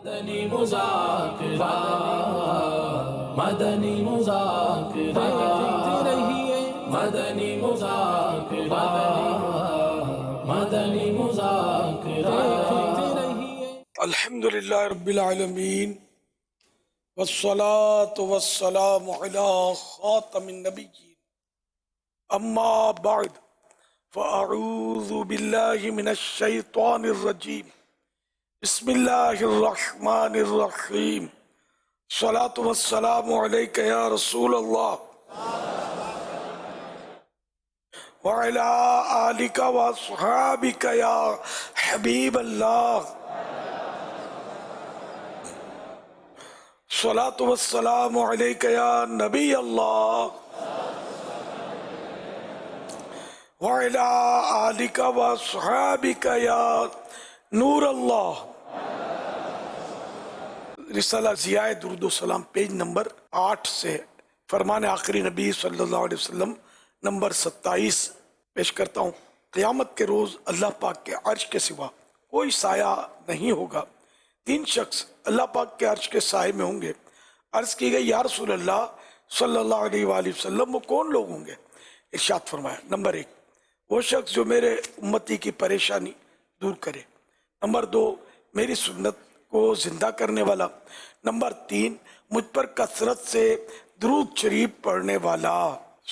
مدنی مذاکرہ مدنی مذاکرہ مدنی مذاکرہ مدنی مذاکرہ الحمدللہ رب العالمین والصلاة والسلام علی خاتم النبیین اما بعد فاعوذ باللہ من الشیطان الرجیم بسم اللہ الرحمن الرحیم صلاة والسلام علیکہ یا رسول اللہ وعلی آلک واصحابک یا حبیب اللہ صلاة والسلام علیکہ یا نبی اللہ وعلی آلک واصحابک یا نور اللہ۔ رسالہ ضیاء درود و سلام پیج نمبر 8 سے فرمان آخری نبی صلی اللہ علیہ وسلم نمبر 27 پیش کرتا ہوں۔ قیامت کے روز اللہ پاک کے عرش کے سوا کوئی سایہ نہیں ہوگا۔ 3 شخص اللہ پاک کے عرش کے سائے میں ہوں گے۔ عرض کی گئی یا رسول اللہ صلی اللہ علیہ وآلہ وسلم وہ کون لوگ ہوں گے؟ ارشاد فرمایا نمبر 1 وہ شخص جو میرے امتی کی پریشانی دور کرے، نمبر 2 میری سنت کو زندہ کرنے والا، نمبر 3 مجھ پر کثرت سے درود شریف پڑھنے والا۔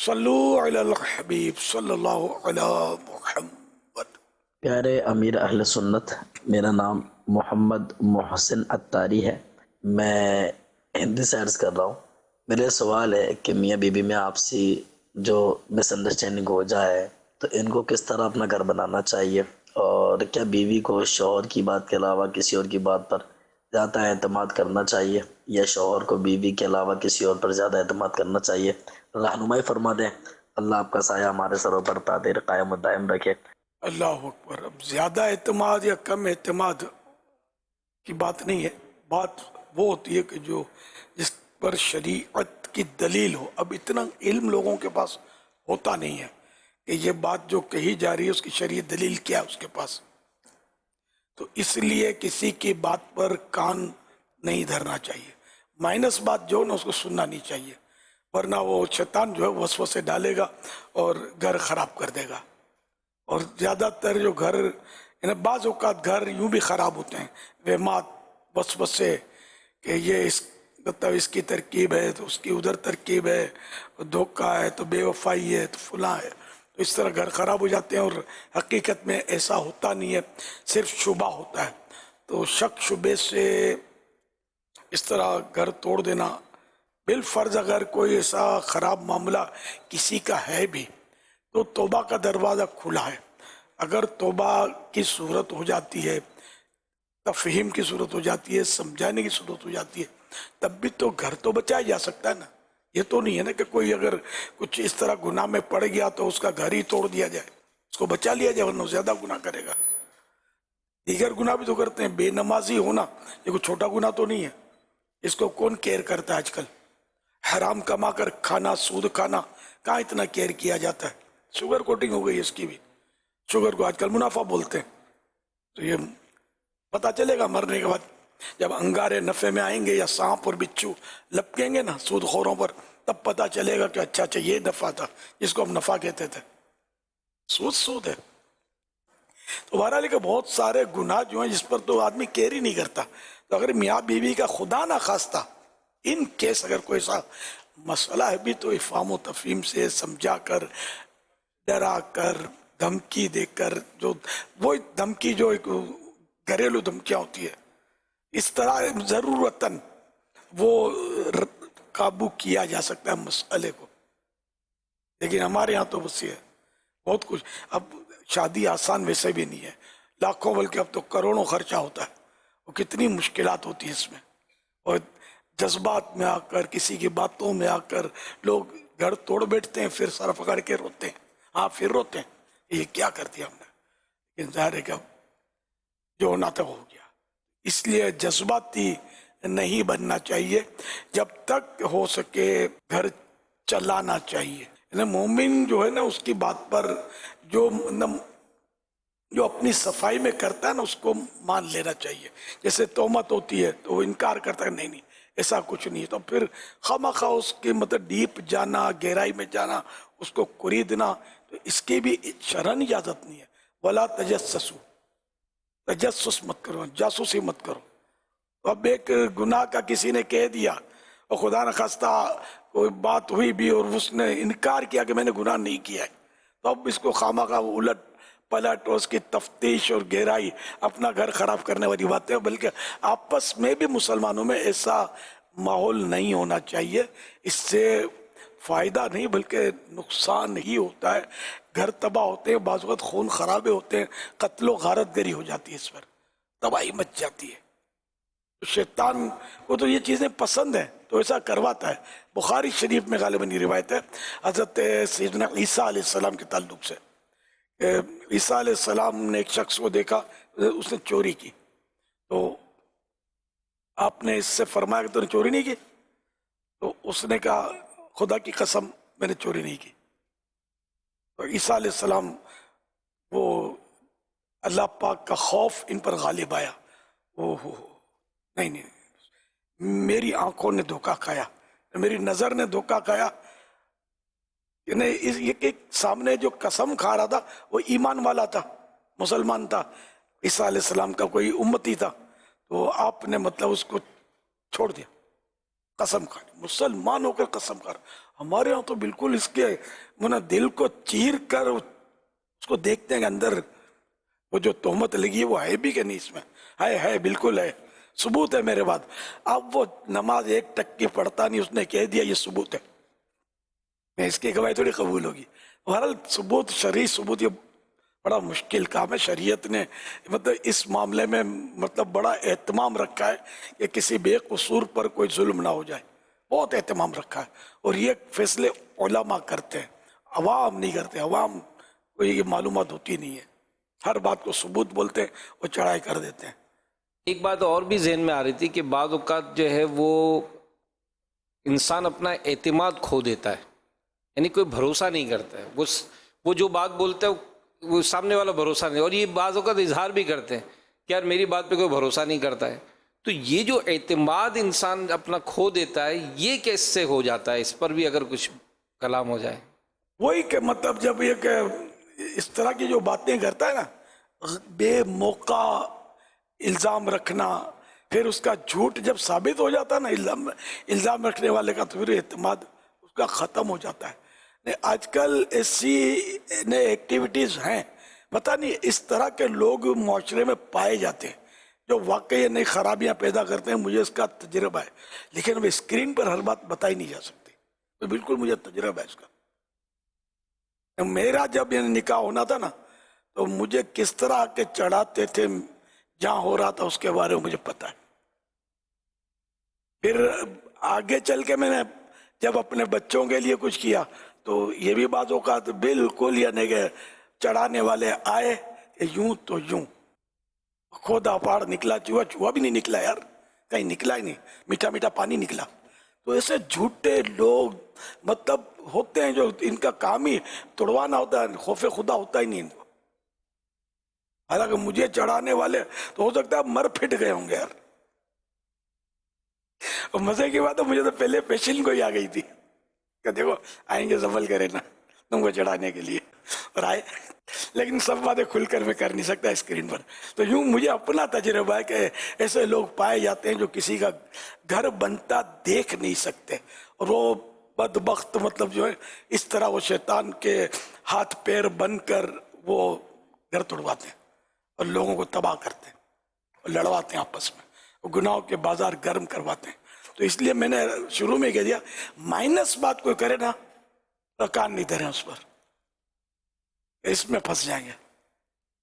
صلو علی الحبیب صلی اللہ علی محمد۔ پیارے امیر اہل سنت، میرا نام محمد محسن عطاری ہے، میں ہندی سے عرض کر رہا ہوں۔ میرے سوال ہے کہ میاں بیوی میں آپسی جو مس انڈرسٹینڈنگ ہو جائے تو ان کو کس طرح اپنا گھر بنانا چاہیے، اور کیا بیوی کو شوہر کی بات کے علاوہ کسی اور کی بات پر زیادہ اعتماد کرنا چاہیے، یا شوہر کو بیوی کے علاوہ کسی اور پر زیادہ اعتماد کرنا چاہیے؟ رہنمائی فرما دیں۔ اللہ آپ کا سایہ ہمارے سروں پر تا دیر قائم و دائم رکھے۔ اللہ اکبر۔ اب زیادہ اعتماد یا کم اعتماد کی بات نہیں ہے، بات وہ ہوتی ہے کہ جو جس پر شریعت کی دلیل ہو۔ اب اتنا علم لوگوں کے پاس ہوتا نہیں ہے کہ یہ بات جو کہی جا رہی ہے اس کی شرعی دلیل کیا ہے اس کے پاس، تو اس لیے کسی کی بات پر کان نہیں دھرنا چاہیے۔ مائنس بات جو ہے نا اس کو سننا نہیں چاہیے، ورنہ وہ شیطان جو ہے وسوسے ڈالے گا اور گھر خراب کر دے گا۔ اور زیادہ تر جو گھر یعنی بعض اوقات گھر یوں بھی خراب ہوتے ہیں، وہمات وسوسے کہ یہ مطلب اس کی ترکیب ہے تو اس کی ادھر ترکیب ہے، دھوکہ ہے تو بے وفائی ہے تو فلاں ہے، تو اس طرح گھر خراب ہو جاتے ہیں۔ اور حقیقت میں ایسا ہوتا نہیں ہے، صرف شبہ ہوتا ہے۔ تو شک شبے سے اس طرح گھر توڑ دینا بالفرض، اگر کوئی ایسا خراب معاملہ کسی کا ہے بھی تو توبہ کا دروازہ کھلا ہے۔ اگر توبہ کی صورت ہو جاتی ہے، تفہیم کی صورت ہو جاتی ہے، سمجھانے کی صورت ہو جاتی ہے، تب بھی تو گھر تو بچایا جا سکتا ہے نا۔ یہ تو نہیں ہے نا کہ کوئی اگر کچھ اس طرح گناہ میں پڑ گیا تو اس کا گھر ہی توڑ دیا جائے، اس کو بچا لیا جائے ورنہ زیادہ گناہ کرے گا۔ دیگر گناہ بھی تو کرتے ہیں، بے نمازی ہونا یہ کوئی چھوٹا گناہ تو نہیں ہے، اس کو کون کیئر کرتا ہے آج کل؟ حرام کما کر کھانا، سود کھانا، کہاں اتنا کیئر کیا جاتا ہے؟ شوگر کوٹنگ ہو گئی اس کی بھی، شوگر کو آج کل منافع بولتے ہیں۔ تو یہ پتہ چلے گا مرنے کے بعد، جب انگارے نفع میں آئیں گے یا سانپ اور بچھو لپکیں گے نا سود خوروں پر، تب پتہ چلے گا کہ اچھا اچھا یہ نفع تھا جس کو ہم نفع کہتے تھے۔ سود ہے۔ تو بہرحال کہ بہت سارے گناہ جو ہیں جس پر تو آدمی کیئر ہی نہیں کرتا۔ تو اگر میاں بیوی کا خدا نہ خواستہ ان کیس اگر کوئی ایسا مسئلہ ہے بھی تو افہام و تفہیم سے سمجھا کر، ڈرا کر، دھمکی دے کر، جو وہ دھمکی جو ایک گھریلو دھمکیاں ہوتی ہے، اس طرح ضرورتاً وہ قابو کیا جا سکتا ہے مسئلے کو۔ لیکن ہمارے ہاں تو بس یہ بہت کچھ، اب شادی آسان ویسے بھی نہیں ہے، لاکھوں بلکہ اب تو کروڑوں خرچہ ہوتا ہے، وہ کتنی مشکلات ہوتی ہیں اس میں، اور جذبات میں آ کر، کسی کی باتوں میں آ کر لوگ گھر توڑ بیٹھتے ہیں، پھر سر پکڑ کے روتے ہیں۔ ہاں پھر روتے ہیں یہ کیا کر دیا ہم نے، لیکن ظاہر ہے کہ اب جو ہونا تھا وہ ہو گیا۔ اس لیے جذباتی نہیں بننا چاہیے، جب تک ہو سکے گھر چلانا چاہیے۔ مومن جو ہے نا اس کی بات پر جو جو اپنی صفائی میں کرتا ہے نا اس کو مان لینا چاہیے. جیسے تہمت ہوتی ہے تو وہ انکار کرتا ہے نہیں ایسا کچھ نہیں. تو پھر خواہ اس کے مطلب ڈیپ جانا، گہرائی میں جانا، اس کو خریدنا، تو اس کی بھی شرعن اجازت نہیں ہے. ولا تجسسوا، تجسس مت کرو، جاسوسی مت کرو. اب ایک گناہ کا کسی نے کہہ دیا اور خدا نخواستہ کوئی بات ہوئی بھی اور اس نے انکار کیا کہ میں نے گناہ نہیں کیا ہے، تو اب اس کو خواہ الٹ پلٹ اور اس کی تفتیش اور گہرائی اپنا گھر خراب کرنے والی بات ہے. بلکہ آپس میں بھی مسلمانوں میں ایسا ماحول نہیں ہونا چاہیے. اس سے فائدہ نہیں بلکہ نقصان ہی ہوتا ہے. گھر تباہ ہوتے ہیں، بعض وقت خون خرابے ہوتے ہیں، قتل و غارت گری ہو جاتی ہے، اس پر تباہی مچ جاتی ہے. شیطان کو تو یہ چیزیں پسند ہیں تو ایسا کرواتا ہے. بخاری شریف میں غالباً یہ روایت ہے حضرت سیدنا عیسیٰ علیہ السلام کے تعلق سے. عیسیٰ علیہ السلام نے ایک شخص کو دیکھا، اس نے چوری کی، تو آپ نے اس سے فرمایا کہ تو نے چوری نہیں کی؟ تو اس نے کہا خدا کی قسم میں نے چوری نہیں کی. تو عیسیٰ علیہ السلام وہ اللہ پاک کا خوف ان پر غالب آیا. نہیں، میری آنکھوں نے دھوکہ کھایا، میری نظر نے دھوکہ کھایا. یہ کہ سامنے جو قسم کھا رہا تھا وہ ایمان والا تھا، مسلمان تھا، عیسیٰ علیہ السلام کا کوئی امتی تھا. تو آپ نے مطلب اس کو چھوڑ دیا. قسم کھا، مسلمان ہو کر قسم کھا رہا. ہمارے ہاں تو بالکل اس کے دل کو چیر کر اس کو دیکھتے ہیں کہ اندر وہ جو تہمت لگی ہے وہ ہے بھی کہ نہیں. اس میں ہے، بالکل ہے، ثبوت ہے میرے بعد. اب وہ نماز ایک ٹک کی پڑھتا نہیں، اس نے کہہ دیا یہ ثبوت ہے، میں اس کی گواہی تھوڑی قبول ہوگی. بہرحال ثبوت، شرعی ثبوت، یہ بڑا مشکل کام ہے. شریعت نے مطلب اس معاملے میں مطلب بڑا اہتمام رکھا ہے کہ کسی بے قصور پر کوئی ظلم نہ ہو جائے. بہت اہتمام رکھا ہے. اور یہ فیصلے علماء کرتے ہیں، عوام نہیں کرتے. عوام کو یہ معلومات ہوتی نہیں ہے، ہر بات کو ثبوت بولتے ہیں اور چڑھائی کر دیتے ہیں. ایک بات اور بھی ذہن میں آ رہی تھی کہ بعض اوقات جو ہے وہ انسان اپنا اعتماد کھو دیتا ہے، یعنی کوئی بھروسہ نہیں کرتا ہے. وہ جو بات بولتا ہے وہ سامنے والا بھروسہ نہیں، اور یہ بعض اوقات اظہار بھی کرتے ہیں کہ یار میری بات پہ کوئی بھروسہ نہیں کرتا ہے. تو یہ جو اعتماد انسان اپنا کھو دیتا ہے یہ کیسے ہو جاتا ہے؟ اس پر بھی اگر کچھ کلام ہو جائے. وہی کہ مطلب جب یہ کہ اس طرح کی جو باتیں کرتا ہے نا، بے موقع الزام رکھنا، پھر اس کا جھوٹ جب ثابت ہو جاتا ہے نا الزام رکھنے والے کا، تو پھر اعتماد اس کا ختم ہو جاتا ہے. آج کل ایسی نئے ایکٹیویٹیز ہیں، پتہ نہیں اس طرح کے لوگ معاشرے میں پائے جاتے ہیں جو واقعی نئی خرابیاں پیدا کرتے ہیں. مجھے اس کا تجربہ ہے، لیکن وہ اسکرین پر ہر بات بتائی نہیں جا سکتی. تو بالکل مجھے تجربہ ہے اس کا. میرا جب یہ نکاح ہونا تھا نا تو مجھے کس طرح کے چڑھاتے تھے جہاں ہو رہا تھا اس کے بارے میں مجھے پتا ہے. پھر آگے چل کے میں نے جب اپنے بچوں کے لیے کچھ کیا تو یہ بھی بات اوقات بالکل یعنی کہ چڑھانے والے آئے کہ یوں تو یوں، کھودا پاڑ نکلا، چوہا بھی نہیں نکلا یار، کہیں نکلا ہی نہیں، میٹھا میٹھا پانی نکلا. تو ایسے جھوٹے لوگ مطلب ہوتے ہیں جو ان کا کام ہی توڑوانا ہوتا ہے، خوف خدا ہوتا ہی نہیں ان کو. حالانکہ مجھے چڑھانے والے تو ہو سکتا ہے مر پھٹ گئے ہوں گے یار. اور مزے کی بات ہے مجھے تو پہلے پیشن کو ہی آ گئی تھی کہ دیکھو آئیں گے زبل کرے نا تم کو چڑھانے کے لیے، اور آئے. لیکن سب باتیں کھل کر میں کر نہیں سکتا اسکرین پر. تو یوں مجھے اپنا تجربہ ہے کہ ایسے لوگ پائے جاتے ہیں جو کسی کا گھر بنتا دیکھ نہیں سکتے، اور وہ بدبخت مطلب جو ہے اس طرح وہ شیطان کے ہاتھ پیر بن کر وہ گھر توڑواتے ہیں اور لوگوں کو تباہ کرتے ہیں اور لڑواتے ہیں آپس میں، اور گناہوں کے بازار گرم کرواتے ہیں. تو اس لیے میں نے شروع میں کہہ دیا مائنس بات کوئی کرے نا تو کان نہیں دھریں اس پر، اس میں پھنس جائیں گے.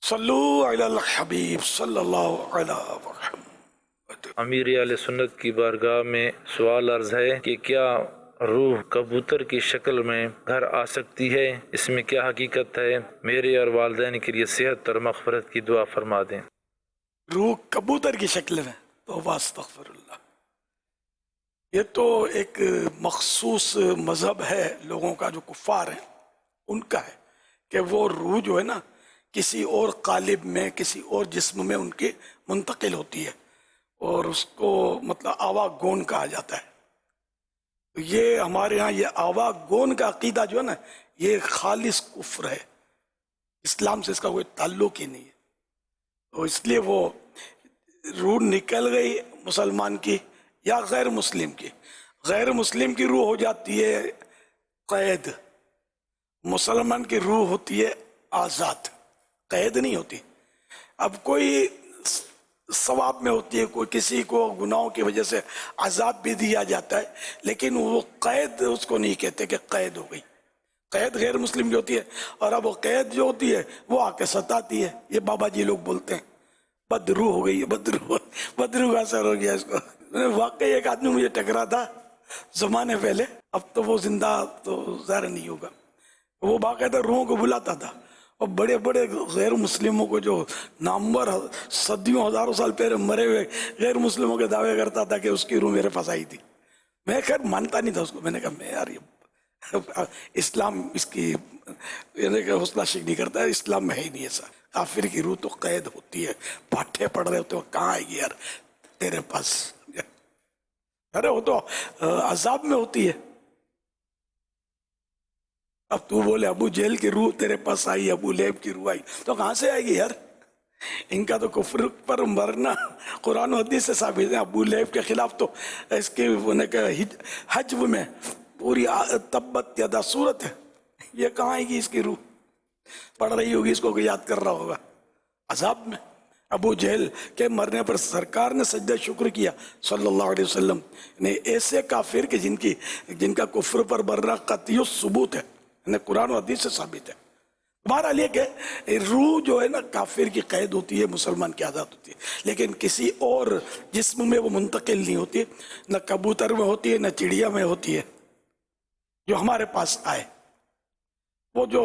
صلو علی الحبیب صلی اللہ علیہ وسلم. امیر اہل سنت کی بارگاہ میں سوال عرض ہے کہ کیا روح کبوتر کی شکل میں گھر آ سکتی ہے؟ اس میں کیا حقیقت ہے؟ میرے اور والدین کے لیے صحت اور مغفرت کی دعا فرما دیں. روح کبوتر کی شکل میں؟ توبہ استغفر اللہ. یہ تو ایک مخصوص مذہب ہے لوگوں کا جو کفار ہیں ان کا ہے کہ وہ روح جو ہے نا کسی اور قالب میں کسی اور جسم میں ان کی منتقل ہوتی ہے، اور اس کو مطلب آوا گون کہا جاتا ہے۔ تو یہ ہمارے ہاں یہ آوا گون کا عقیدہ جو ہے نا، یہ خالص کفر ہے، اسلام سے اس کا کوئی تعلق ہی نہیں ہے۔ تو اس لیے وہ روح نکل گئی مسلمان کی یا غیر مسلم کی، غیر مسلم کی روح ہو جاتی ہے قید، مسلمان کی روح ہوتی ہے آزاد، قید نہیں ہوتی۔ اب کوئی ثواب میں ہوتی ہے، کوئی کسی کو گناہوں کی وجہ سے عذاب بھی دیا جاتا ہے، لیکن وہ قید اس کو نہیں کہتے کہ قید ہو گئی۔ قید غیر مسلم کی ہوتی ہے، اور اب وہ قید جو ہوتی ہے وہ آ کے ستاتی ہے۔ یہ بابا جی لوگ بولتے ہیں بدرو ہو گئی ہے، بدرو کا اثر ہو گیا اس کو۔ واقعی ایک آدمی مجھے ٹکرا تھا زمانے پہلے، اب تو وہ زندہ تو ظاہر نہیں ہوگا، وہ باقاعدہ روحوں کو بلاتا تھا، اور بڑے بڑے غیر مسلموں کو جو نامور صدیوں ہزاروں سال پہلے مرے ہوئے غیر مسلموں کے دعوے کرتا تھا کہ اس کی روح میرے پاس آئی تھی۔ میں خیر مانتا نہیں تھا اس کو، میں نے کہا میں یار یہ اسلام اس کی یعنی کہ حوصلہ شک نہیں کرتا ہے، اسلام میں ہے ہی نہیں ایسا۔ کافر کی روح تو قید ہوتی ہے، پاٹھے پڑھ رہے ہوتے ہو، کہاں آئے گی یار تیرے پاس؟ ارے وہ تو عذاب میں ہوتی ہے۔ اب تو بولے ابو جہل کی روح تیرے پاس آئی، ابو لہب کی روح آئی، تو کہاں سے آئے گی یار؟ ان کا تو کفر پر مرنا قرآن و حدیث سے ثابت ہے۔ ابو لہب کے خلاف تو اس کے حجب میں پوری تبت یدا صورت ہے، یہ کہاں آئے گی اس کی روح؟ پڑھ رہی ہوگی، اس کو یاد کر رہا ہوگا عذاب میں۔ ابو جہل کے مرنے پر سرکار نے سجدہ شکر کیا صلی اللہ علیہ وسلم نے، ایسے کافر کہ جن کا کفر پر مرنا قطعی ثبوت ہے، قرآن و حدیث سے ثابت ہے۔ بہرحال یہ کہ روح جو ہے نا کافر کی قید ہوتی ہے، مسلمان کی آزاد ہوتی ہے، لیکن کسی اور جسم میں وہ منتقل نہیں ہوتی، نہ کبوتر میں ہوتی ہے نہ چڑیا میں ہوتی ہے جو ہمارے پاس آئے۔ وہ جو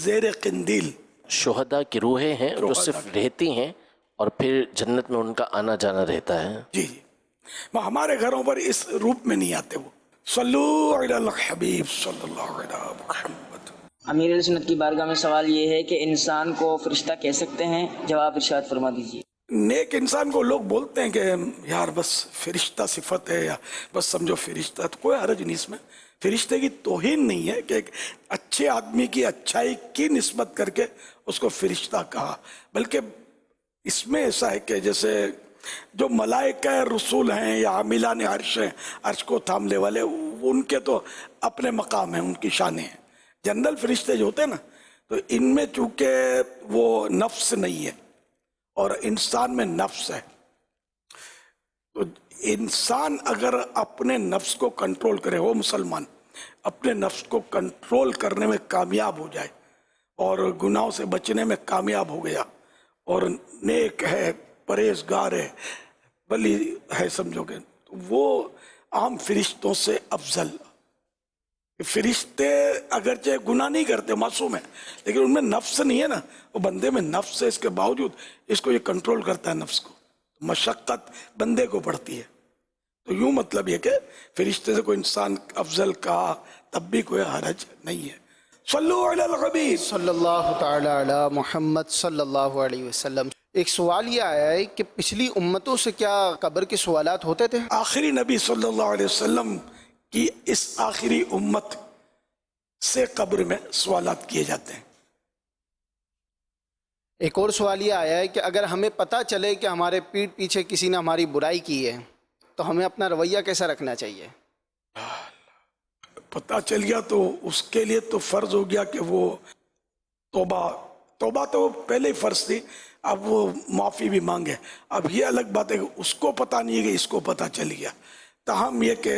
زیر قندیل شہداء کی روحیں ہیں جو صرف رہتی ہیں اور پھر جنت میں ان کا آنا جانا رہتا ہے۔ جی ہمارے گھروں پر اس روپ میں نہیں آتے۔ وہ صلو علی الحبیب صلی اللہ علیہ محمد۔ امیر علیہ سنت کی بارگاہ میں سوال یہ ہے کہ انسان کو فرشتہ کہہ سکتے ہیں؟ جواب ارشاد فرما دیجیے۔ نیک انسان کو لوگ بولتے ہیں کہ یار بس فرشتہ صفت ہے، یا بس سمجھو فرشتہ، تو کوئی حرج نہیں اس میں۔ فرشتے کی توہین نہیں ہے کہ ایک اچھے آدمی کی اچھائی کی نسبت کر کے اس کو فرشتہ کہا، بلکہ اس میں ایسا ہے کہ جیسے جو ملائکہ رسول ہیں یا عاملان عرش ہیں، عرش کو تھامنے والے، ان کے تو اپنے مقام ہیں، ان کی شانیں ہیں۔ جنرل فرشتے جو ہوتے ہیں نا، تو ان میں چونکہ وہ نفس نہیں ہے اور انسان میں نفس ہے، تو انسان اگر اپنے نفس کو کنٹرول کرے، وہ مسلمان اپنے نفس کو کنٹرول کرنے میں کامیاب ہو جائے اور گناہوں سے بچنے میں کامیاب ہو گیا، اور نیک ہے، پرہیزگار ہے، ولی ہے، سمجھو گے، تو وہ عام فرشتوں سے افضل۔ فرشتے اگرچہ گناہ نہیں کرتے، معصوم ہیں، لیکن ان میں نفس نہیں ہے نا، وہ بندے میں نفس ہے، اس کے باوجود اس کو یہ کنٹرول کرتا ہے نفس کو، مشقت بندے کو پڑتی ہے۔ تو یوں مطلب یہ کہ فرشتے سے کوئی انسان افضل کہا تب بھی کوئی حرج نہیں ہے۔ صلو علی الحبیب صلی اللہ تعالی علی محمد صلی اللہ علیہ وسلم۔ ایک سوال یہ آیا ہے کہ پچھلی امتوں سے کیا قبر کے سوالات ہوتے تھے؟ آخری نبی صلی اللہ علیہ وسلم کی اس آخری امت سے قبر میں سوالات کیے جاتے ہیں۔ ایک اور سوال یہ آیا ہے کہ اگر ہمیں پتہ چلے کہ ہمارے پیٹھ پیچھے کسی نے ہماری برائی کی ہے تو ہمیں اپنا رویہ کیسا رکھنا چاہیے؟ پتہ چل گیا تو اس کے لیے تو فرض ہو گیا کہ وہ توبہ تو پہلے ہی فرض تھی، اب وہ معافی بھی مانگے۔ اب یہ الگ بات ہے کہ اس کو پتہ نہیں ہے کہ اس کو پتہ چل گیا، تاہم یہ کہ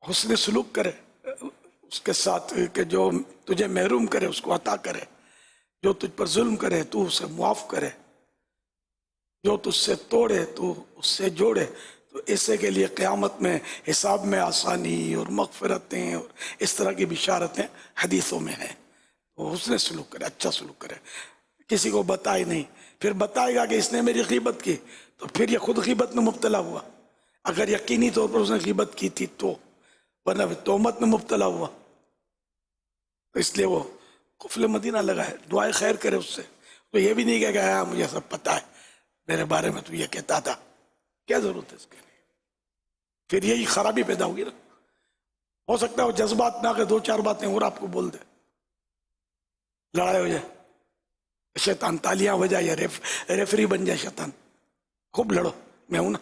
حسن سلوک کرے اس کے ساتھ، کہ جو تجھے محروم کرے اس کو عطا کرے، جو تجھ پر ظلم کرے تو اسے معاف کرے، جو تجھ سے توڑے تو اس سے جوڑے۔ تو ایسے کے لیے قیامت میں حساب میں آسانی اور مغفرتیں اور اس طرح کی بشارتیں حدیثوں میں ہیں۔ وہ حسن سلوک کرے، اچھا سلوک کرے، کسی کو بتائے نہیں، پھر بتائے گا کہ اس نے میری غیبت کی تو پھر یہ خود غیبت میں مبتلا ہوا، اگر یقینی طور پر اس نے غیبت کی تھی تو، ورنہ تہمت میں مبتلا ہوا۔ تو اس لیے وہ قفل مدینہ لگا ہے، دعائے خیر کرے اس سے. تو یہ بھی نہیں کہے گا ہاں مجھے سب پتا ہے، میرے بارے میں تو یہ کہتا تھا. کیا ضرورت ہے اس کے لیے؟ پھر یہی خرابی پیدا ہوگی نا. ہو سکتا ہے وہ جذبات میں آ کے 2-4 باتیں اور آپ کو بول دے، لڑائی ہو جائے، شیطان تالیاں ہو جائے، یا ریفری بن جائے شیطان. خوب لڑو، میں ہوں نا.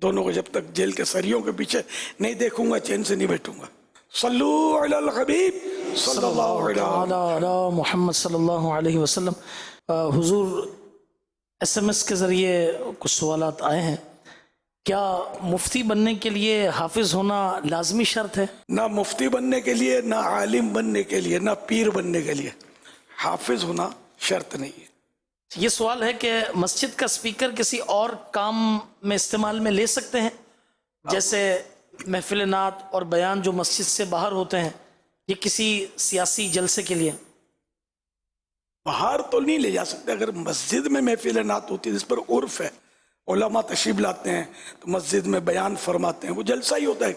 دونوں کو جب تک جیل کے سریوں کے پیچھے نہیں دیکھوں گا چین سے نہیں بیٹھوں گا. صلو علی الحبیب صلی اللہ علیہ وسلم. علی محمد صلی اللہ علیہ وسلم. حضور ایس ایم ایس کے ذریعے کچھ سوالات آئے ہیں. کیا مفتی بننے کے لیے حافظ ہونا لازمی شرط ہے؟ نہ مفتی بننے کے لیے، نہ عالم بننے کے لیے، نہ پیر بننے کے لیے حافظ ہونا شرط نہیں ہے. یہ سوال ہے کہ مسجد کا سپیکر کسی اور کام میں استعمال میں لے سکتے ہیں، جیسے محفل نعت اور بیان جو مسجد سے باہر ہوتے ہیں، یہ کسی سیاسی جلسے کے لیے؟ باہر تو نہیں لے جا سکتے. اگر مسجد میں محفل نعت ہوتی ہے جس پر عرف ہے، علماء تشریف لاتے ہیں تو مسجد میں بیان فرماتے ہیں، وہ جلسہ ہی ہوتا ہے،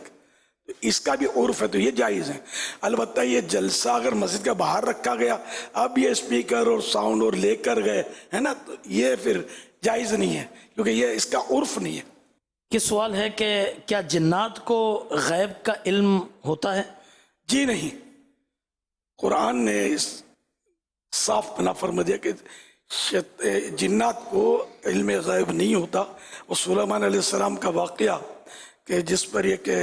تو اس کا بھی عرف ہے، تو یہ جائز ہے. البتہ یہ جلسہ اگر مسجد کا باہر رکھا گیا، اب یہ اسپیکر اور ساؤنڈ اور لے کر گئے ہے نا، تو یہ پھر جائز نہیں ہے، کیونکہ یہ اس کا عرف نہیں ہے. یہ سوال ہے کہ کیا جنات کو غیب کا علم ہوتا ہے؟ جی نہیں. قرآن نے اس صاف بنا فرما دیا کہ جنات کو علم غیب نہیں ہوتا. وہ سلیمان علیہ السلام کا واقعہ کہ جس پر یہ کہ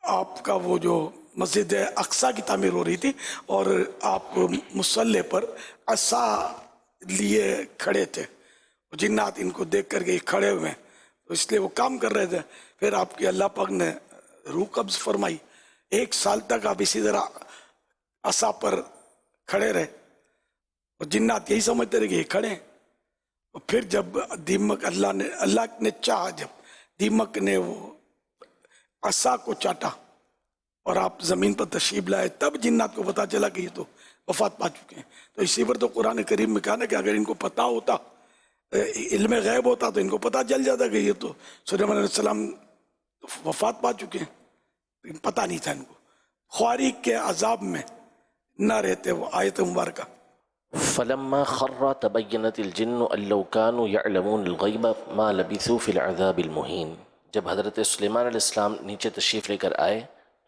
آپ کا وہ جو مسجد اقصیٰ کی تعمیر ہو رہی تھی اور آپ مصلی پر عصا لیے کھڑے تھے، جنات ان کو دیکھ کر کے کھڑے ہوئے ہیں، تو اس لیے وہ کام کر رہے تھے. پھر آپ کی اللہ پاک نے روح قبض فرمائی. 1 سال تک آپ اسی طرح عصا پر کھڑے رہے اور جنات یہی سمجھتے رہے کہ یہ کھڑے ہیں. اور پھر جب دیمک اللہ نے چاہا، جب دیمک نے وہ عصا کو چاٹا اور آپ زمین پر تشریف لائے، تب جنات کو پتا چلا کہ یہ تو وفات پا چکے ہیں. تو اسی پر تو قرآن کریم میں کہا نا کہ اگر ان کو پتا ہوتا، علم غیب ہوتا، تو ان کو پتا چل جاتا کہ یہ تو سلیمان علیہ السلام وفات پا چکے ہیں. لیکن پتا نہیں تھا ان کو. خواری کے عذاب میں نہ رہتے. وہ آیت مبارکہ فلما خر تبینت الجن ان لو كانوا يعلمون الغیب ما لبثوا في العذاب المہین. جب حضرت سلیمان علیہ السلام نیچے تشریف لے کر آئے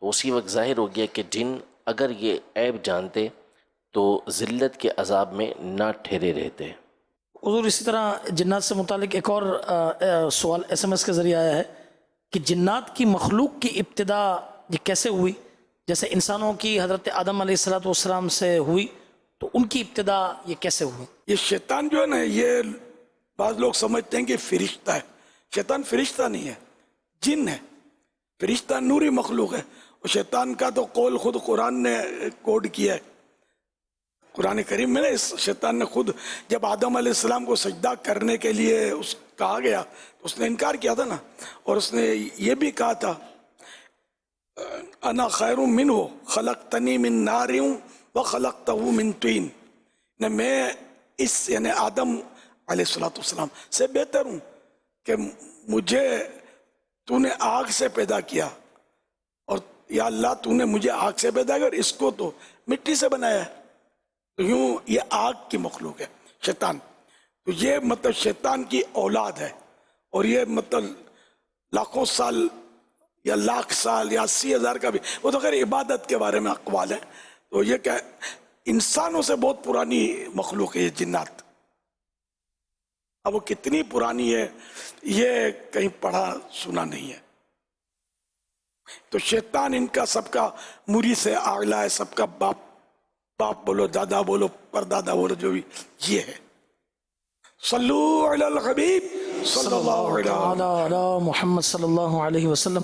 تو اسی وقت ظاہر ہو گیا کہ جن اگر یہ عیب جانتے تو ذلت کے عذاب میں نہ ٹھہرے رہتے. حضور اسی طرح جنات سے متعلق ایک اور سوال ایس ایم ایس کے ذریعے آیا ہے کہ جنات کی مخلوق کی ابتدا یہ کیسے ہوئی؟ جیسے انسانوں کی حضرت آدم علیہ السلام سے ہوئی، تو ان کی ابتدا یہ کیسے ہوئی؟ یہ شیطان جو ہے نا، یہ بعض لوگ سمجھتے ہیں کہ فرشتہ ہے. شیطان فرشتہ نہیں ہے، جن ہے. فرشتہ نوری مخلوق ہے. اور شیطان کا تو قول خود قرآن نے کوڈ کیا ہے. قرآن کریم میں نا شیطان نے خود جب آدم علیہ السلام کو سجدہ کرنے کے لیے اس کہا گیا تو اس نے انکار کیا تھا نا. اور اس نے یہ بھی کہا تھا انا خیر منہ خلقتنی من نار وخلقتہ من طین. میں اس یعنی آدم علیہ السلام سے بہتر ہوں کہ مجھے تو نے آگ سے پیدا کیا، اور یا اللہ تو نے مجھے آگ سے پیدا کیا اور اس کو تو مٹی سے بنایا ہے. تو یوں یہ آگ کی مخلوق ہے شیطان. تو یہ مطلب شیطان کی اولاد ہے. اور یہ مطلب لاکھوں سال یا لاکھ سال یا 80,000 کا بھی، وہ تو خیر عبادت کے بارے میں اقوال ہیں. تو یہ کہ انسانوں سے بہت پرانی مخلوق ہے یہ جنات. اب وہ کتنی پرانی ہے یہ کہیں پڑھا سنا نہیں ہے. تو شیطان ان کا سب کا موری سے اعلیٰ ہے، سب کا باپ بولو، دادا بولو، پردادا بولو، جو بھی یہ ہے. صلو علی الحبیب صلی اللہ علی محمد صلی اللہ علیہ وسلم.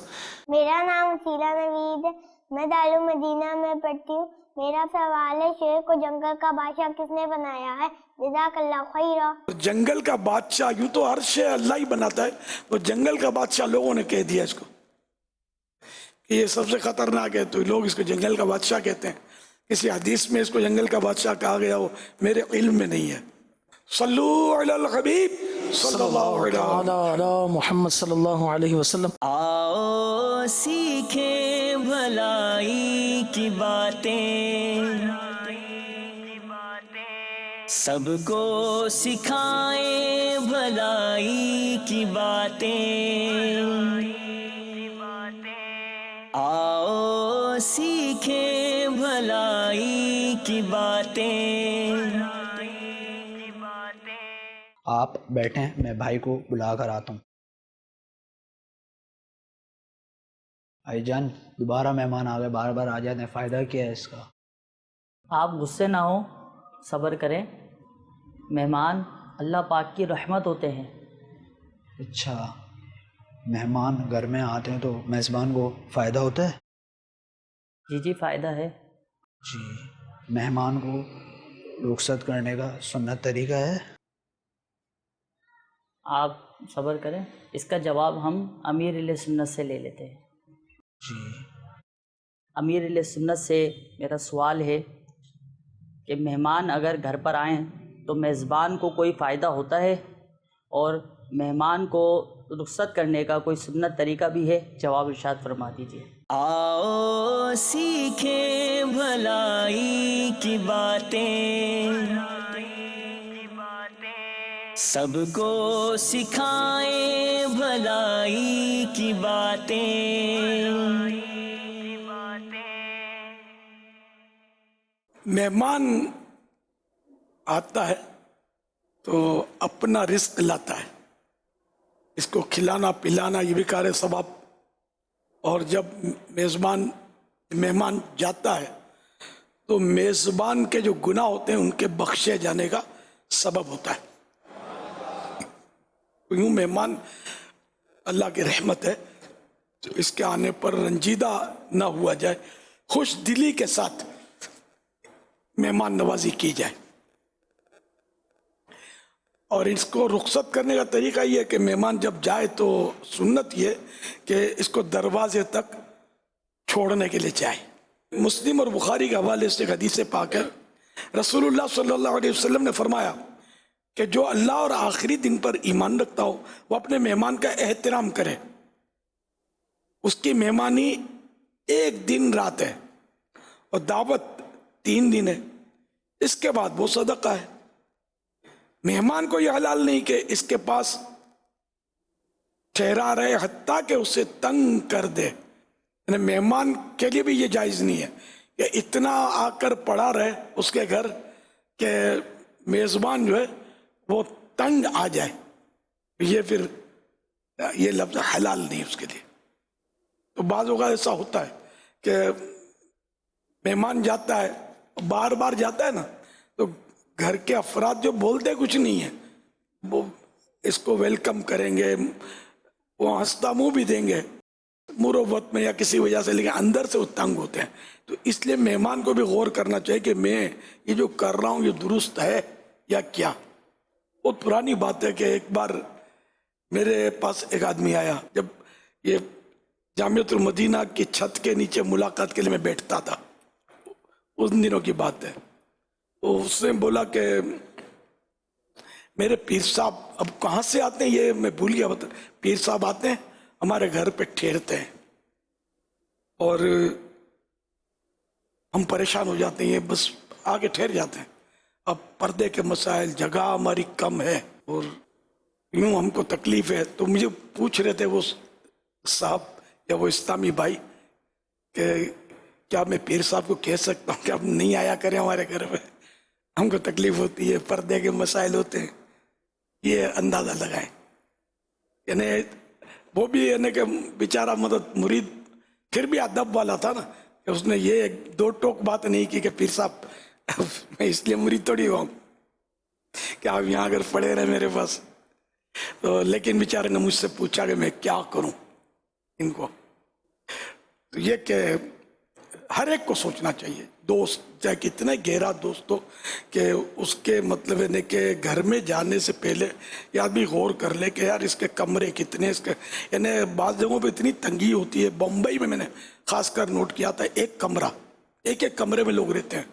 میرا نام وسیلہ نوید ہے، میں دارالمدینہ میں پڑھتی ہوں. میرا سوال ہے شیر کو جنگل کا بادشاہ کس نے بنایا ہے؟ جزاک اللہ خیرہ. جنگل کا بادشاہ یوں تو ہر شے اللہ ہی بناتا ہے، وہ جنگل کا بادشاہ لوگوں نے کہہ دیا اس کو کہ یہ سب سے خطرناک ہے، تو لوگ اس کو جنگل کا بادشاہ کہتے ہیں. کسی حدیث میں اس کو جنگل کا بادشاہ کہا گیا وہ میرے علم میں نہیں ہے. صلو علی الحبیب صلی اللہ علیہ محمد صلی اللہ علیہ وسلم. آؤ سیکھیں بھلائی کی باتیں سب کو سکھائیں بھلائی کی باتیں آؤ سیکھیں بھلائی کی باتیں. آپ بیٹھیں میں بھائی کو بلا کر آتا ہوں. بھائی جان دوبارہ مہمان آ گئے، بار بار آ جاتے ہیں، فائدہ کیا ہے اس کا؟ آپ غصے نہ ہو، صبر کریں. مہمان اللہ پاک کی رحمت ہوتے ہیں. اچھا مہمان گھر میں آتے ہیں تو میزبان کو فائدہ ہوتا ہے؟ جی فائدہ ہے. جی مہمان کو رخصت کرنے کا سنت طریقہ ہے؟ آپ صبر کریں، اس کا جواب ہم امیر اہل سنت سے لے لیتے ہیں. جی امیر اہل سنت سے میرا سوال ہے کہ مہمان اگر گھر پر آئیں تو میزبان کو کوئی فائدہ ہوتا ہے اور مہمان کو رخصت کرنے کا کوئی سنت طریقہ بھی ہے؟ جواب ارشاد فرما دیجیے. آؤ سیکھیں بھلائی کی باتیں سب کو سکھائیں بھلائی کی باتیں. مہمان آتا ہے تو اپنا رزق لاتا ہے، اس کو کھلانا پلانا یہ بھی کار ثواب. اور جب مہمان جاتا ہے تو میزبان کے جو گناہ ہوتے ہیں ان کے بخشے جانے کا سبب ہوتا ہے. یوں مہمان اللہ کی رحمت ہے تو اس کے آنے پر رنجیدہ نہ ہوا جائے، خوش دلی کے ساتھ مہمان نوازی کی جائے. اور اس کو رخصت کرنے کا طریقہ یہ ہے کہ مہمان جب جائے تو سنت یہ کہ اس کو دروازے تک چھوڑنے کے لیے جائے. مسلم اور بخاری کے حوالے سے ایک حدیث پاک ہے، رسول اللہ صلی اللہ علیہ وسلم نے فرمایا کہ جو اللہ اور آخری دن پر ایمان رکھتا ہو وہ اپنے مہمان کا احترام کرے. اس کی مہمانی 1 دن رات ہے اور دعوت 3 دن ہے، اس کے بعد وہ صدقہ ہے. مہمان کو یہ حلال نہیں کہ اس کے پاس ٹھہرا رہے حتیٰ کہ اسے تنگ کر دے. یعنی مہمان کے لیے بھی یہ جائز نہیں ہے کہ اتنا آ کر پڑا رہے اس کے گھر کہ میزبان جو ہے وہ تنگ آ جائے. یہ پھر یہ لفظ حلال نہیں اس کے لیے. تو بعض اوقات ایسا ہوتا ہے کہ مہمان جاتا ہے بار بار جاتا ہے نا تو گھر کے افراد جو بولتے کچھ نہیں ہیں وہ اس کو ویلکم کریں گے، وہ ہنستا منہ بھی دیں گے مروت میں یا کسی وجہ سے، لیکن اندر سے وہ تنگ ہوتے ہیں. تو اس لیے مہمان کو بھی غور کرنا چاہیے کہ میں یہ جو کر رہا ہوں یہ درست ہے یا کیا. بہت پرانی بات ہے کہ ایک بار میرے پاس ایک آدمی آیا، جب یہ جامعۃ المدینہ کی چھت کے نیچے ملاقات کے لیے میں بیٹھتا تھا، اس دنوں کی بات ہے. تو اس نے بولا کہ میرے پیر صاحب اب کہاں سے آتے ہیں یہ میں بھول گیا بتا. پیر صاحب آتے ہیں ہمارے گھر پہ ٹھہرتے ہیں اور ہم پریشان ہو جاتے ہیں، بس آگے ٹھہر جاتے ہیں. اب پردے کے مسائل، جگہ ہماری کم ہے اور یوں ہم کو تکلیف ہے. تو مجھے پوچھ رہے تھے وہ صاحب یا وہ اسلامی بھائی کہ کیا میں پیر صاحب کو کہہ سکتا ہوں کہ آپ نہیں آیا کریں ہمارے گھر میں، ہم کو تکلیف ہوتی ہے، پردے کے مسائل ہوتے ہیں. یہ اندازہ لگائیں. یعنی وہ بھی یعنی کہ بیچارہ مدد مرید پھر بھی ادب والا تھا نا، کہ اس نے یہ 2 ٹوک بات نہیں کی کہ پیر صاحب میں اس لیے مرید تھوڑی ہوا ہوں کہ آپ یہاں اگر پڑے رہے میرے پاس. تو لیکن بیچارے نے مجھ سے پوچھا کہ میں کیا کروں ان کو. تو یہ کہ ہر ایک کو سوچنا چاہیے، دوست چاہے کتنے گہرا دوست ہو، کہ اس کے مطلب ہے کہ گھر میں جانے سے پہلے یہ آدمی غور کر لے کہ یار اس کے کمرے کتنے، اس کے یعنی بعض جگہوں پہ اتنی تنگی ہوتی ہے. بمبئی میں نے خاص کر نوٹ کیا تھا، ایک کمرے میں لوگ رہتے ہیں.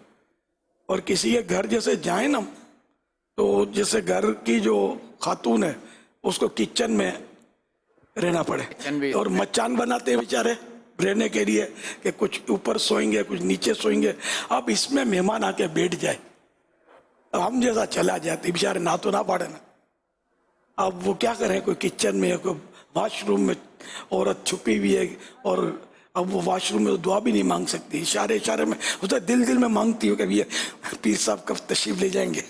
اور کسی کے گھر جیسے جائیں نا تو جیسے گھر کی جو خاتون ہے اس کو کچن میں رہنا پڑے اور مچان بناتے ہیں بیچارے رہنے کے لیے کہ کچھ اوپر سوئیں گے کچھ نیچے سوئیں گے. اب اس میں مہمان آ کے بیٹھ جائے اب ہم جیسا چلا جاتے بیچارے نہ تو نہ پاڑے نا. اب وہ کیا کریں, کوئی کچن میں کوئی واش روم میں عورت چھپی ہوئی ہے اور اب وہ واش روم میں دعا بھی نہیں مانگ سکتی, اشارے اشارے میں ہوتا ہے, دل میں مانگتی ہو کہ یہ پیر صاحب کب تشریف لے جائیں گے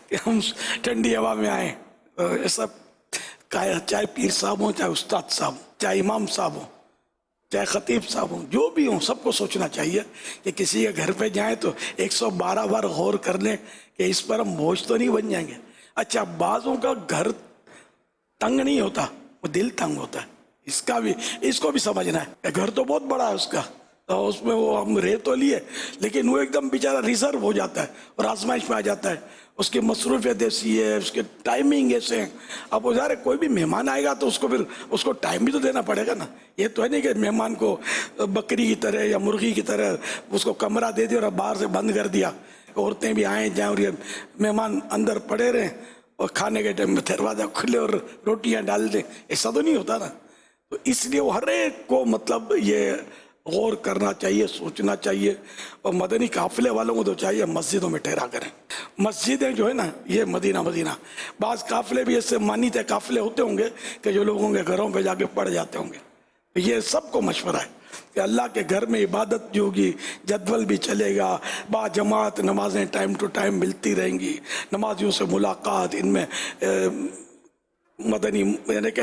کہ ہم ٹھنڈی ہوا میں آئیں. ایسا چاہے پیر صاحب ہوں, چاہے استاد صاحب ہوں, چاہے امام صاحب ہوں, چاہے خطیب صاحب ہوں, جو بھی ہوں, سب کو سوچنا چاہیے کہ کسی کے گھر پہ جائیں تو 112 بار غور کر لیں کہ اس پر ہم بوجھ تو نہیں بن جائیں گے. اچھا, بعضوں کا گھر تنگ نہیں ہوتا, وہ دل تنگ ہوتا ہے. اس کو بھی سمجھنا ہے. گھر تو بہت بڑا ہے اس کا, اس میں وہ ہم رہ تو لیے لیکن وہ ایک دم بیچارہ ریزرو ہو جاتا ہے اور آزمائش میں آ جاتا ہے. اس کی مصروفیت ایسی ہے, اس کے ٹائمنگ ایسے ہیں. اب وہ ظاہر ہے کوئی بھی مہمان آئے گا تو اس کو ٹائم بھی تو دینا پڑے گا نا. یہ تو ہے نہیں کہ مہمان کو بکری کی طرح یا مرغی کی طرح اس کو کمرہ دے دیا اور باہر سے بند کر دیا, عورتیں بھی آئیں جائیں اور یہ مہمان اندر پڑے رہیں اور کھانے کے ٹائم میں دروازہ کھلے اور روٹیاں ڈال دیں. ایسا تو نہیں ہوتا نا. تو اس لیے وہ ہر ایک کو مطلب یہ غور کرنا چاہیے, سوچنا چاہیے. اور مدنی قافلے والوں کو تو چاہیے مسجدوں میں ٹھہرا کریں. مسجدیں جو ہے نا یہ مدینہ بعض قافلے بھی ایسے مانیتے قافلے ہوتے ہوں گے کہ جو لوگوں کے گھروں پہ جا کے پڑھ جاتے ہوں گے. یہ سب کو مشورہ ہے کہ اللہ کے گھر میں عبادت جو ہوگی, جدول بھی چلے گا, با جماعت نمازیں ٹائم ٹو ٹائم ملتی رہیں گی, نمازیوں سے ملاقات, ان میں مدنی یعنی کہ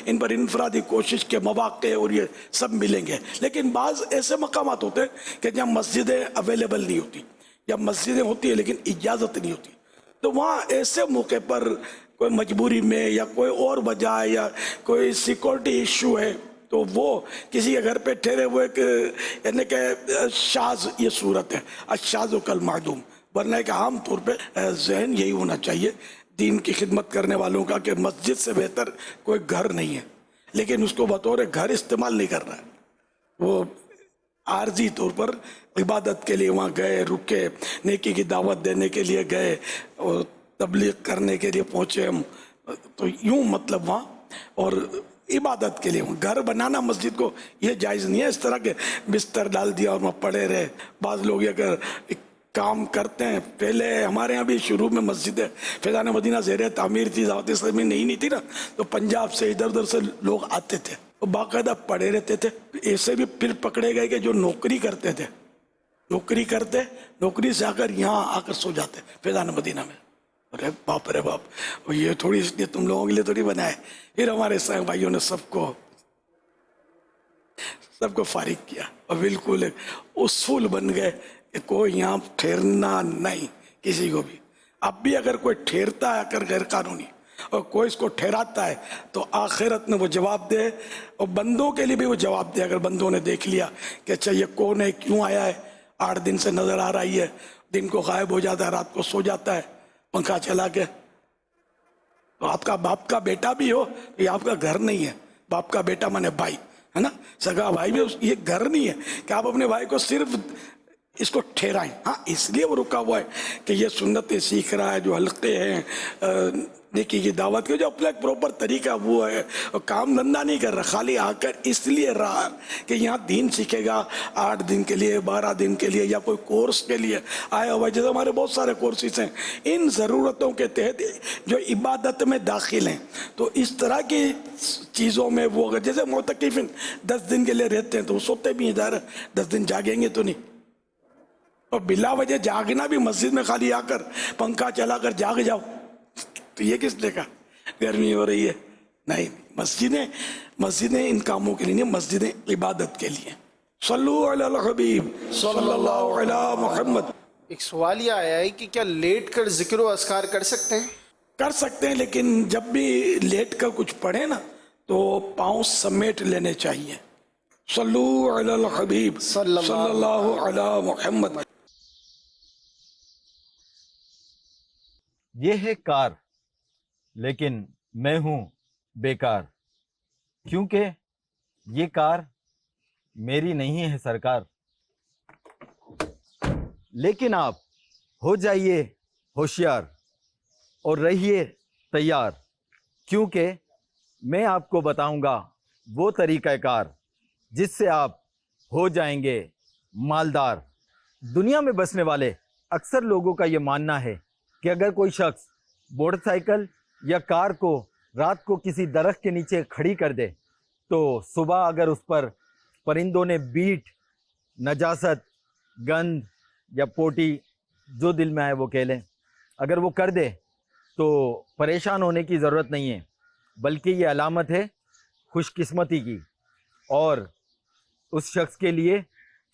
ان پر انفرادی کوشش کے مواقع اور یہ سب ملیں گے. لیکن بعض ایسے مقامات ہوتے ہیں کہ جہاں مسجدیں اویلیبل نہیں ہوتی, یا مسجدیں ہوتی ہیں لیکن اجازت نہیں ہوتی, تو وہاں ایسے موقع پر کوئی مجبوری میں یا کوئی اور وجہ یا کوئی سیکورٹی ایشو ہے تو وہ کسی کے گھر پہ ٹھہرے ہوئے یعنی کہ شاذ یہ صورت ہے, الشاذ کالمعدوم. ورنہ کہ عام طور پہ ذہن یہی ہونا چاہیے دین کی خدمت کرنے والوں کا کہ مسجد سے بہتر کوئی گھر نہیں ہے, لیکن اس کو بطور گھر استعمال نہیں کر رہا ہے. وہ عارضی طور پر عبادت کے لیے وہاں گئے, رکے, نیکی کی دعوت دینے کے لیے گئے اور تبلیغ کرنے کے لیے پہنچے ہم, تو یوں مطلب وہاں اور عبادت کے لیے گھر بنانا مسجد کو یہ جائز نہیں ہے. اس طرح کے بستر ڈال دیا اور وہاں پڑے رہے. بعض لوگ اگر کام کرتے ہیں, پہلے ہمارے یہاں بھی شروع میں مسجد فیضان مدینہ زیر تعمیر تھی, دعوت اسلامی نہیں تھی نا, تو پنجاب سے ادھر ادھر سے لوگ آتے تھے اور باقاعدہ پڑے رہتے تھے. ایسے بھی پھر پکڑے گئے کہ جو نوکری کرتے تھے, نوکری سے آ کر یہاں آ کر سو جاتے فیضان مدینہ میں. ارے باپ رے باپ, یہ تھوڑی اس لیے تم لوگوں کے لیے تھوڑی بنا ہے. پھر ہمارے سائیں بھائیوں نے سب کو فارغ کیا اور بالکل ایک اصول بن گئے کہ کوئی یہاں ٹھہرنا نہیں کسی کو بھی. اب بھی اگر کوئی ٹھہرتا ہے اگر غیر قانونی اور کوئی اس کو ٹھہراتا ہے تو آخرت میں وہ جواب دے, اور بندوں کے لیے بھی وہ جواب دے. اگر بندوں نے دیکھ لیا کہ اچھا یہ کون ہے, کیوں آیا ہے, 8 دن سے نظر آ رہی ہے, دن کو غائب ہو جاتا ہے, رات کو سو جاتا ہے پنکھا چلا کے, تو آپ کا باپ کا بیٹا بھی ہو تو یہ آپ کا گھر نہیں ہے. باپ کا بیٹا مانے بھائی ہے نا, سگا بھائی بھی, یہ گھر نہیں ہے کہ آپ اپنے بھائی کو صرف اس کو ٹھہرائیں. ہاں اس لیے وہ رکا ہوا ہے کہ یہ سنتیں سیکھ رہا ہے, جو حلقے ہیں نیکی کی دعوت کے, جو اپنا ایک پروپر طریقہ وہ ہے, اور کام دھندا نہیں کر رہا, خالی آ کر اس لیے رہا کہ یہاں دین سیکھے گا 8 دن کے لیے, 12 دن کے لیے, یا کوئی کورس کے لیے آیا ہوا ہے. جیسے ہمارے بہت سارے کورسز ہیں, ان ضرورتوں کے تحت جو عبادت میں داخل ہیں, تو اس طرح کی چیزوں میں وہ اگر جیسے معتکفین 10 دن کے لیے رہتے ہیں تو وہ سوتے بھی ہیں, ظاہر 10 دن جاگیں گے تو نہیں. اور بلا وجہ جاگنا بھی مسجد میں خالی آ کر پنکھا چلا کر جاگ جاؤ, تو یہ کس نے کہا گرمی ہو رہی ہے؟ نہیں, مسجدیں ان کاموں کے لیے نہیں, مسجدیں عبادت کے لیے. صلو علی الحبیب صلی اللہ علی محمد. ایک سوال یہ آیا ہے کہ کیا لیٹ کر ذکر و اذکار کر سکتے ہیں؟ کر سکتے ہیں, لیکن جب بھی لیٹ کر کچھ پڑھے نا تو پاؤں سمیٹ لینے چاہیے. صلو علی الحبیب صلی اللہ علی محمد. یہ ہے کار لیکن میں ہوں بیکار, کیونکہ یہ کار میری نہیں ہے سرکار. لیکن آپ ہو جائیے ہوشیار اور رہیے تیار, کیونکہ میں آپ کو بتاؤں گا وہ طریقہ کار جس سے آپ ہو جائیں گے مالدار۔ دنیا میں بسنے والے اکثر لوگوں کا یہ ماننا ہے کہ اگر کوئی شخص موٹر سائیکل یا کار کو رات کو کسی درخت کے نیچے کھڑی کر دے تو صبح اگر اس پر پرندوں نے بیٹ، نجاست، گند یا پوٹی، جو دل میں آئے وہ کہہ لیں، اگر وہ کر دے تو پریشان ہونے کی ضرورت نہیں ہے، بلکہ یہ علامت ہے خوش قسمتی کی، اور اس شخص کے لیے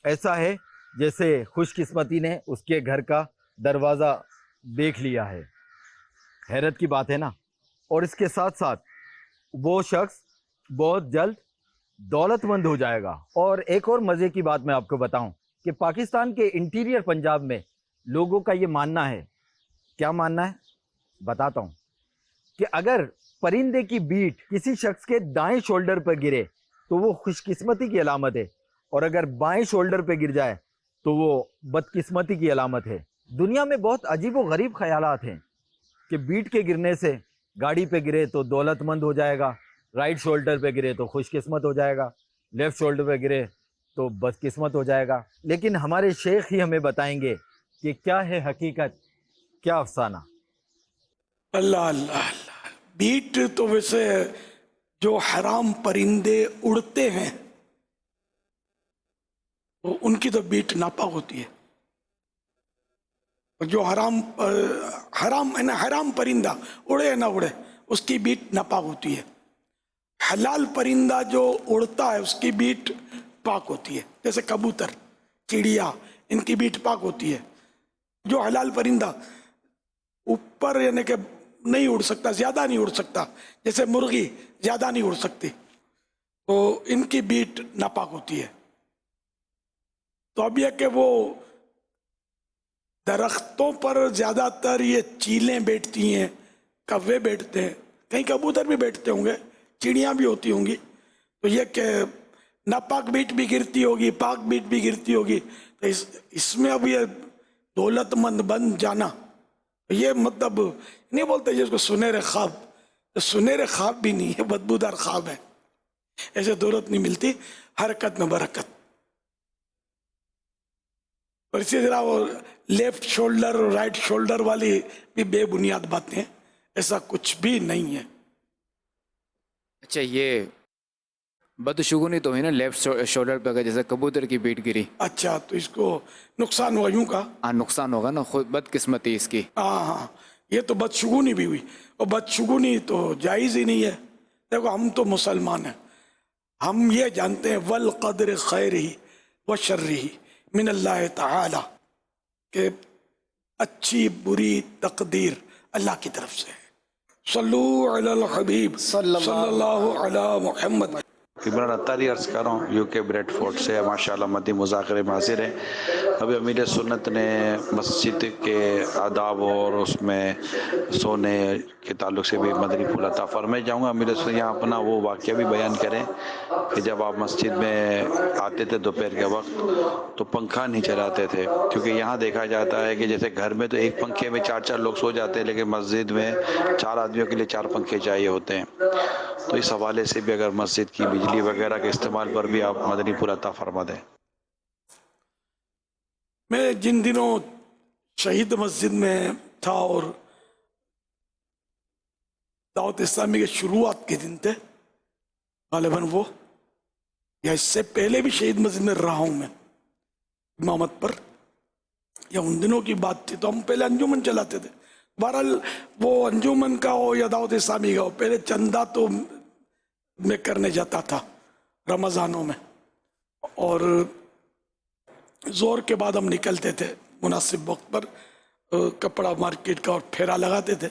ایسا ہے جیسے خوش قسمتی نے اس کے گھر کا دروازہ دیکھ لیا ہے۔ حیرت کی بات ہے نا۔ اور اس کے ساتھ ساتھ وہ شخص بہت جلد دولت مند ہو جائے گا۔ اور ایک اور مزے کی بات میں آپ کو بتاؤں کہ پاکستان کے انٹیریئر پنجاب میں لوگوں کا یہ ماننا ہے، کیا ماننا ہے بتاتا ہوں، کہ اگر پرندے کی بیٹ کسی شخص کے دائیں شولڈر پر گرے تو وہ خوش قسمتی کی علامت ہے، اور اگر بائیں شولڈر پہ گر جائے تو وہ بدقسمتی کی علامت ہے۔ دنیا میں بہت عجیب و غریب خیالات ہیں کہ بیٹ کے گرنے سے گاڑی پہ گرے تو دولت مند ہو جائے گا، رائٹ شولڈر پہ گرے تو خوش قسمت ہو جائے گا، لیفٹ شولڈر پہ گرے تو بدقسمت ہو جائے گا۔ لیکن ہمارے شیخ ہی ہمیں بتائیں گے کہ کیا ہے حقیقت، کیا افسانہ۔ اللہ اللہ اللہ۔ بیٹ تو ویسے جو حرام پرندے اڑتے ہیں تو ان کی تو بیٹ ناپاک ہوتی ہے، اور جو حرام پرندہ اڑے یا نہ اڑے اس کی بیٹ ناپاک ہوتی ہے۔ حلال پرندہ جو اڑتا ہے اس کی بیٹ پاک ہوتی ہے، جیسے کبوتر، چڑیا، ان کی بیٹ پاک ہوتی ہے۔ جو حلال پرندہ اوپر یعنی کہ نہیں اڑ سکتا، زیادہ نہیں اڑ سکتا، جیسے مرغی زیادہ نہیں اڑ سکتی، تو ان کی بیٹ ناپاک ہوتی ہے۔ تو اب یہ کہ وہ درختوں پر زیادہ تر یہ چیلیں بیٹھتی ہیں، کوے بیٹھتے ہیں، کہیں کبوتر بھی بیٹھتے ہوں گے، چڑیاں بھی ہوتی ہوں گی، تو یہ کہ ناپاک بیٹ بھی گرتی ہوگی، پاک بیٹ بھی گرتی ہوگی، تو اس میں اب یہ دولت مند بن جانا، یہ مطلب نہیں بولتے جس کو سنہرے خواب، سنہرے خواب بھی نہیں ہے، بدبودار خواب ہے، ایسے دولت نہیں ملتی، حرکت میں برکت۔ اور اسی طرح وہ لیفٹ شولڈر اور رائٹ شولڈر والی بھی بے بنیاد باتیں ہیں، ایسا کچھ بھی نہیں ہے۔ اچھا، یہ بدشگونی تو ہے نا لیفٹ شولڈر پہ، اگر جیسے کبوتر کی بیٹ گری، اچھا تو اس کو نقصان ہوا، یوں کا ہاں نقصان ہوگا نا، خود بدقسمتی اس کی۔ ہاں، یہ تو بدشگونی بھی ہوئی، اور بدشگونی تو جائز ہی نہیں ہے۔ دیکھو ہم تو مسلمان ہیں، ہم یہ جانتے ہیں والقدر خیرہ وشرہ من اللہ تعالی، کہ اچھی بری تقدیر اللہ کی طرف سے ہے۔ صلو علی الحبیب صلی اللہ علی محمد۔ عمران اتاری عرض کر رہا ہوں، یو کے بریڈ فورٹ سے، ماشاءاللہ مدی مذاکرے میں حاضر ہیں۔ ابھی امیر سنت نے مسجد کے آداب اور اس میں سونے کے تعلق سے بھی مدنی پھول عطا فرمائے۔ جاؤں گا امیر سنت یہاں اپنا وہ واقعہ بھی بیان کریں کہ جب آپ مسجد میں آتے تھے دوپہر کے وقت تو پنکھا نہیں چلاتے تھے، کیونکہ یہاں دیکھا جاتا ہے کہ جیسے گھر میں تو ایک پنکھے میں 4 لوگ سو جاتے ہیں، لیکن مسجد میں 4 آدمیوں کے لیے 4 پنکھے چاہیے ہوتے ہیں۔ تو اس حوالے سے بھی اگر مسجد کی بجلی وغیرہ کے استعمال پر بھی آپ مدنی پھول عطا فرما دیں۔ میں جن دنوں شہید مسجد میں تھا اور دعوت اسلامی کے شروعات کے دن تھے غالباً، وہ یا اس سے پہلے بھی شہید مسجد میں رہا ہوں میں امامت پر، یا ان دنوں کی بات تھی، تو ہم پہلے انجمن چلاتے تھے۔ بہرحال وہ انجمن کا ہو یا دعوت اسلامی کا ہو، پہلے چندہ تو میں کرنے جاتا تھا رمضانوں میں، اور زور کے بعد ہم نکلتے تھے مناسب وقت پر، کپڑا مارکیٹ کا اور پھیرا لگاتے تھے،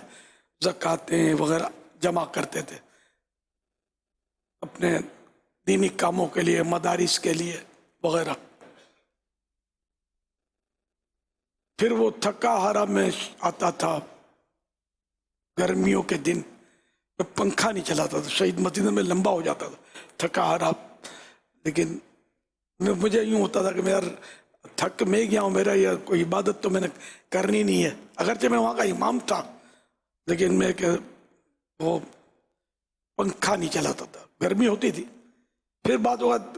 زکاتیں وغیرہ جمع کرتے تھے اپنے دینی کاموں کے لیے، مدارس کے لیے وغیرہ۔ پھر وہ تھکا ہارا میں آتا تھا گرمیوں کے دن، میں پنکھا نہیں چلاتا تھا، شہید مسجد میں لمبا ہو جاتا تھا تھکا ہارا، لیکن مجھے یوں ہوتا تھا کہ میں یار تھک میں گیا ہوں، میرا یہ کوئی عبادت تو میں نے کرنی نہیں ہے، اگرچہ میں وہاں کا امام تھا، لیکن میں کہ وہ پنکھا نہیں چلاتا تھا، گرمی ہوتی تھی۔ پھر بعد وقت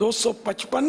255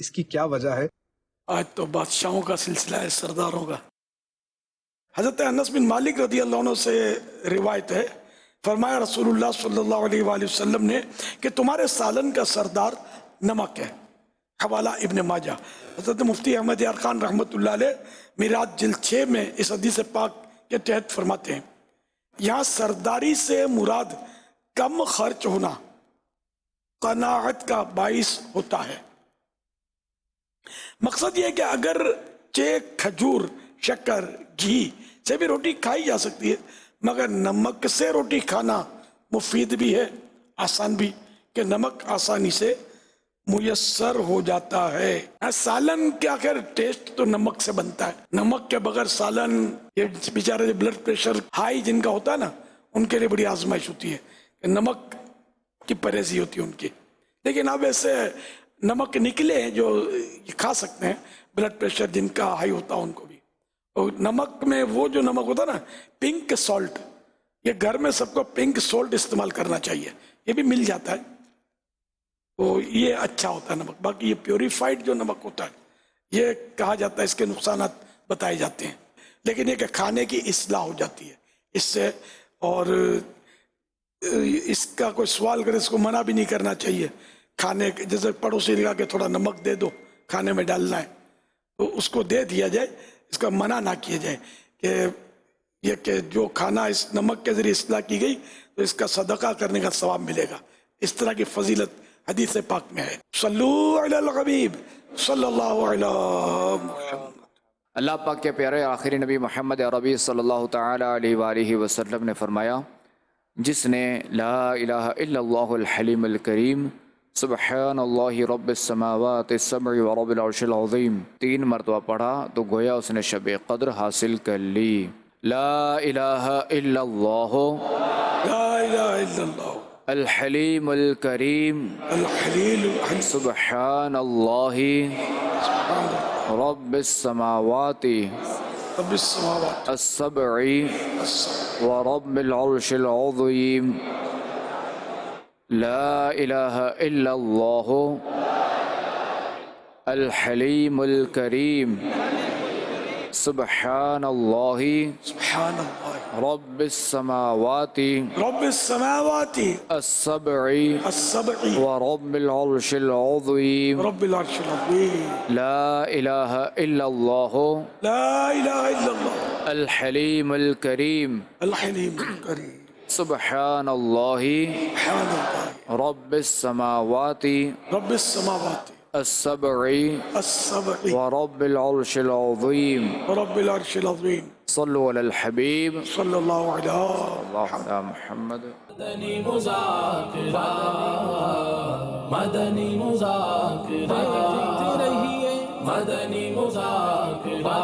اس کی کیا وجہ ہے؟ آج تو بادشاہوں کا سلسلہ ہے، سرداروں کا. حضرت انس بن مالک رضی اللہ عنہ سے روایت ہے، فرمایا رسول اللہ صلی اللہ علیہ وآلہ وسلم نے کہ تمہارے سالن کا سردار نمک ہے. حوالہ ابن ماجہ. حضرت مفتی احمد یار خان رحمۃ اللہ علیہ میراث جلد 6 میں اس حدیث پاک کے تحت فرماتے ہیں، یہاں سرداری سے مراد کم خرچ ہونا قناعت کا باعث ہوتا ہے. مقصد یہ ہے کہ اگر کھجور، شکر، گھی سے بھی روٹی کھائی جا سکتی ہے، مگر نمک سے روٹی کھانا مفید بھی ہے، آسان بھی، کہ نمک آسانی سے میسر ہو جاتا ہے. سالن کے آخر ٹیسٹ تو نمک سے بنتا ہے. نمک کے بغیر سالن، یہ بیچارے بلڈ پریشر ہائی جن کا ہوتا ہے نا، ان کے لیے بڑی آزمائش ہوتی ہے کہ نمک کی پرہیزی ہوتی ہے ان کی. لیکن اب ایسے نمک نکلے ہیں جو کھا سکتے ہیں، بلڈ پریشر جن کا ہائی ہوتا ہے ان کو بھی. اور نمک میں وہ جو نمک ہوتا ہے نا، پنک سالٹ، یہ گھر میں سب کو پنک سالٹ استعمال کرنا چاہیے، یہ بھی مل جاتا ہے، تو یہ اچھا ہوتا ہے نمک. باقی یہ پیوریفائڈ جو نمک ہوتا ہے، یہ کہا جاتا ہے اس کے نقصانات بتائے جاتے ہیں، لیکن یہ کہ کھانے کی اصلاح ہو جاتی ہے اس سے. اور اس کا کوئی سوال کرے اس کو منع بھی نہیں کرنا چاہیے کھانے کے. جیسے پڑوسی نے کہا کہ تھوڑا نمک دے دو، کھانے میں ڈالنا ہے، تو اس کو دے دیا جائے، اس کا منع نہ کیا جائے کہ یہ کہ جو کھانا اس نمک کے ذریعے اصلاح کی گئی تو اس کا صدقہ کرنے کا ثواب ملے گا. اس طرح کی فضیلت حدیث پاک میں ہے. صلو علی الحبیب صلی اللہ علیہ محمد. اللہ پاک کے پیارے آخری نبی محمد عربی صلی اللہ تعالی علیہ وآلہ وسلم نے فرمایا، جس نے لا الہ الا اللہ الحلیم الکریم سبحان اللہ رب السماوات السبع ورب العرش العظیم 3 مرتبہ پڑھا تو گویا اس نے شب قدر حاصل کر لی. لا الہ الا اللہ، لا الہ الا اللہ الحلیم الکریم، سبحان اللہ رب السماوات السبع ورب العرش العظیم. لا الہ الا اللہ الحلیم الکریم، سبحان اللہ رب السماوات السبع ورب العرش العظیم. لا الہ الا اللہ الحلیم الکریم، سبحان اللہ رب السماوات السبع ورب العرش العظیم. صلوا علی الحبیب صلی اللہ علیہ محمد. مدنی مذاکرہ، مدنی مذاکرہ، مدنی مذاکرہ.